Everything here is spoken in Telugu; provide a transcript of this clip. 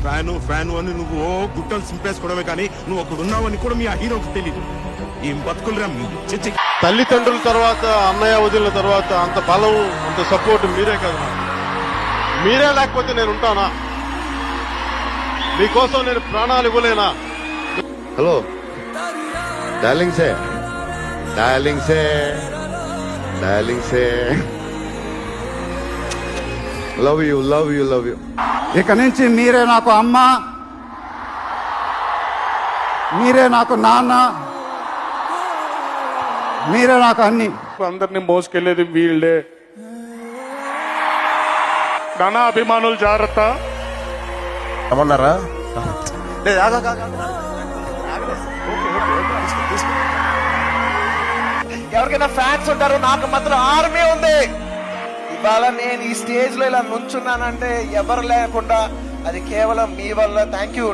ఫ్యాను అని నువ్వు గుట్టలు సింపేసుకోవడమే కానీ నువ్వు ఒకడు ఉన్నావని కూడా మీ ఆ హీరోకి తెలియదు. ఏం బతుకులరా మీ చిచ్చి. తల్లిదండ్రుల తర్వాత అన్నయ్య వదిలిన తర్వాత అంత బలం అంత సపోర్ట్ మీరే కదా. మీరే లేకపోతే నేను ఉంటానా? మీకోసం నేను ప్రాణాలు ఇవ్వలేనా? హలో డార్లింగ్సే డార్లింగ్సే డార్లింగ్సే love you love you love you. ఇక నుంచి మీరే నాకు అమ్మ, మీరే నాకు నాన్న, మీరే నాకు అన్ని. అందరినీ మోసుకెళ్లేది వీళ్ళే. నానా అభిమానులు జాగ్రత్త. ఏమన్నారా? ఎవరికైనా ఫ్యాన్స్ ఉంటారు, నాకు మాత్రం ఆర్మీ ఉంది. ఇవాళ నేను ఈ స్టేజ్ లో ఇలా నుంచున్నానంటే ఎవరు లేకుండా అది కేవలం మీ వల్ల. Thank you.